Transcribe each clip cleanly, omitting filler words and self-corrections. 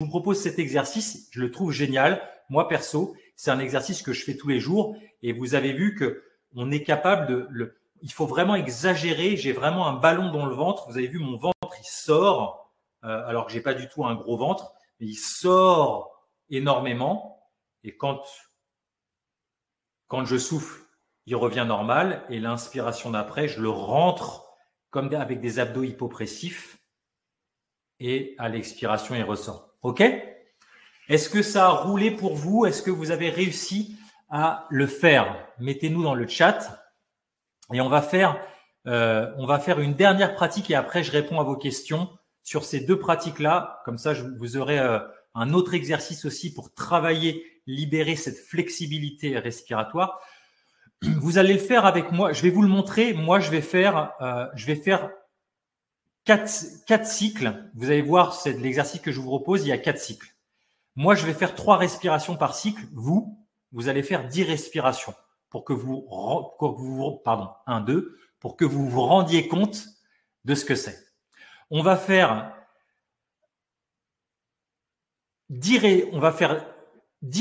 vous propose cet exercice, je le trouve génial. Moi, perso, c'est un exercice que je fais tous les jours et vous avez vu que on est capable il faut vraiment exagérer. J'ai vraiment un ballon dans le ventre. Vous avez vu, mon ventre, il sort, alors que j'ai pas du tout un gros ventre, mais il sort énormément. Et quand je souffle, il revient normal. Et l'inspiration d'après, je le rentre comme avec des abdos hypopressifs. Et à l'expiration, il ressort. OK? Est-ce que ça a roulé pour vous? Est-ce que vous avez réussi à le faire? Mettez-nous dans le chat. Et on va faire une dernière pratique et après, je réponds à vos questions sur ces deux pratiques-là. Comme ça, vous aurez un autre exercice aussi pour travailler, libérer cette flexibilité respiratoire. Vous allez le faire avec moi. Je vais vous le montrer. Moi, je vais faire 4 cycles. Vous allez voir, c'est l'exercice que je vous propose. Il y a 4 cycles. Moi, je vais faire 3 respirations par cycle. Vous allez faire 10 respirations pour que vous 1, 2, pour que vous vous rendiez compte de ce que c'est. On va faire 10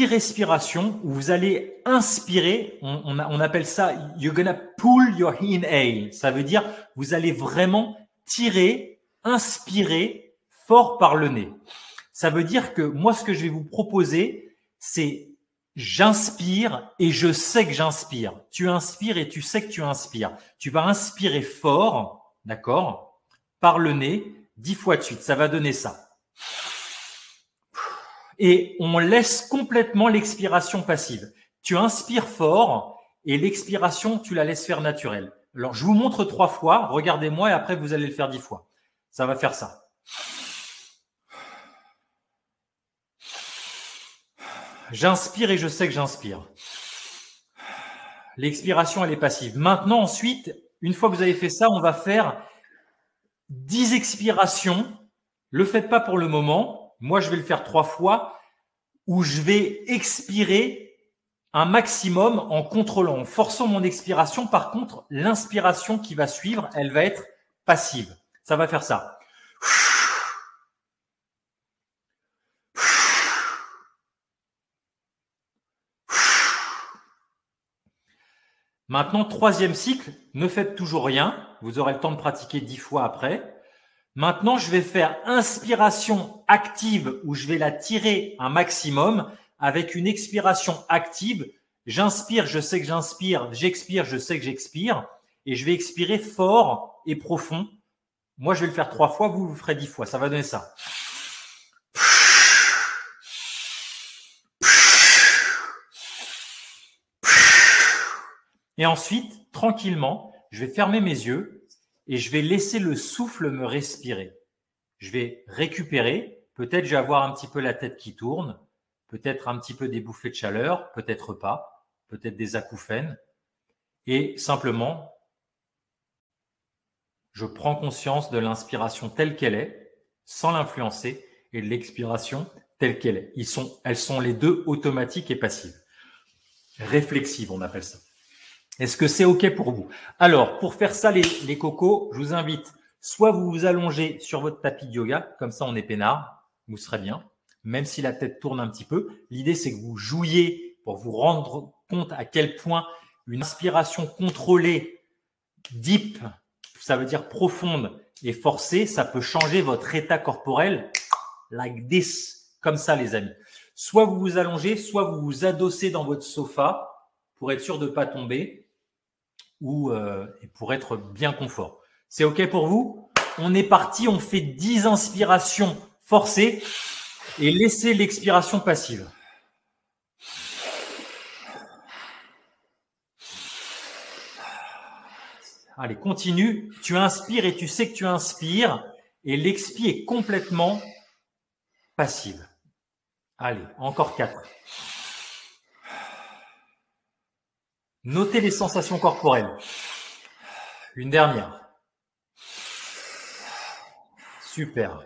respirations où vous allez inspirer. On appelle ça « you're gonna pull your inhale ». Ça veut dire vous allez vraiment tirer, inspirer fort par le nez. Ça veut dire que moi, ce que je vais vous proposer, c'est j'inspire et je sais que j'inspire. Tu inspires et tu sais que tu inspires. Tu vas inspirer fort, d'accord, par le nez, 10 fois de suite. Ça va donner ça. Et on laisse complètement l'expiration passive. Tu inspires fort et l'expiration, tu la laisses faire naturelle. Alors, je vous montre 3 fois. Regardez-moi et après, vous allez le faire 10 fois. Ça va faire ça. J'inspire et je sais que j'inspire. L'expiration, elle est passive. Maintenant, ensuite, une fois que vous avez fait ça, on va faire 10 expirations. Le faites pas pour le moment. Moi, je vais le faire 3 fois où je vais expirer un maximum en contrôlant, en forçant mon expiration. Par contre, l'inspiration qui va suivre, elle va être passive. Ça va faire ça. Maintenant, 3e cycle, ne faites toujours rien. Vous aurez le temps de pratiquer 10 fois après. Maintenant, je vais faire inspiration active où je vais la tirer un maximum avec une expiration active. J'inspire, je sais que j'inspire. J'expire, je sais que j'expire. Et je vais expirer fort et profond. Moi, je vais le faire 3 fois. Vous ferez 10 fois. Ça va donner ça. Et ensuite, tranquillement, je vais fermer mes yeux et je vais laisser le souffle me respirer. Je vais récupérer. Peut-être je vais avoir un petit peu la tête qui tourne, peut-être un petit peu des bouffées de chaleur, peut-être pas, peut-être des acouphènes. Et simplement, je prends conscience de l'inspiration telle qu'elle est, sans l'influencer, et de l'expiration telle qu'elle est. Elles sont les deux automatiques et passives. Réflexives, on appelle ça. Est-ce que c'est OK pour vous? Alors, pour faire ça, les cocos, je vous invite, soit vous vous allongez sur votre tapis de yoga, comme ça on est peinard, vous serez bien, même si la tête tourne un petit peu. L'idée, c'est que vous jouiez pour vous rendre compte à quel point une inspiration contrôlée, deep, ça veut dire profonde et forcée, ça peut changer votre état corporel like this, comme ça les amis. Soit vous vous allongez, soit vous vous adossez dans votre sofa pour être sûr de ne pas tomber ou pour être bien confort. C'est OK pour vous? On est parti, on fait 10 inspirations forcées et laissez l'expiration passive. Allez, continue. Tu inspires et tu sais que tu inspires et l'expi est complètement passive. Allez, encore 4. Notez les sensations corporelles. Une dernière. Super.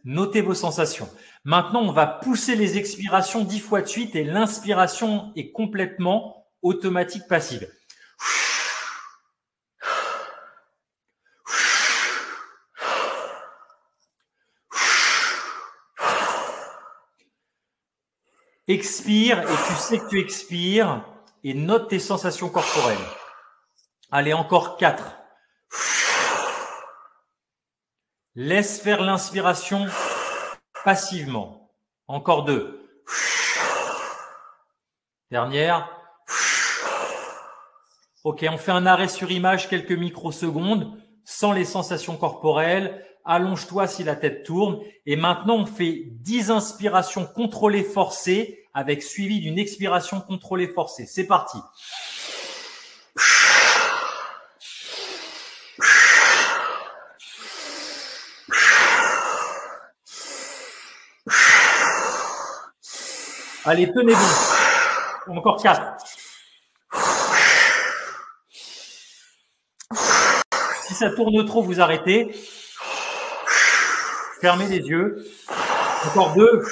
Notez vos sensations. Maintenant, on va pousser les expirations 10 fois de suite et l'inspiration est complètement automatique passive. Expire et tu sais que tu expires et note tes sensations corporelles. Allez, encore 4. Laisse faire l'inspiration passivement. Encore 2. Dernière. Ok, on fait un arrêt sur image quelques microsecondes, sans les sensations corporelles. Allonge-toi si la tête tourne. Et maintenant, on fait 10 inspirations contrôlées forcées avec suivi d'une expiration contrôlée forcée. C'est parti. Allez, tenez bon. Encore 4. Si ça tourne trop, vous arrêtez. Fermez les yeux. Encore 2.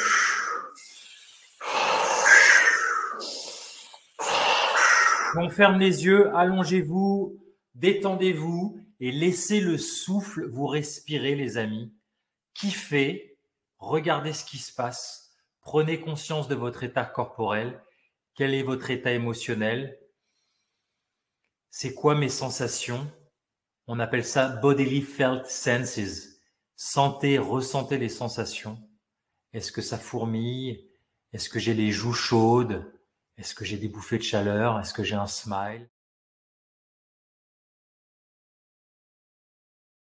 On ferme les yeux, allongez-vous, détendez-vous et laissez le souffle vous respirer, les amis. Kiffez, regardez ce qui se passe, prenez conscience de votre état corporel. Quel est votre état émotionnel? C'est quoi mes sensations? On appelle ça bodily felt senses. Sentez, ressentez les sensations. Est-ce que ça fourmille? Est-ce que j'ai les joues chaudes? Est-ce que j'ai des bouffées de chaleur? Est-ce que j'ai un smile?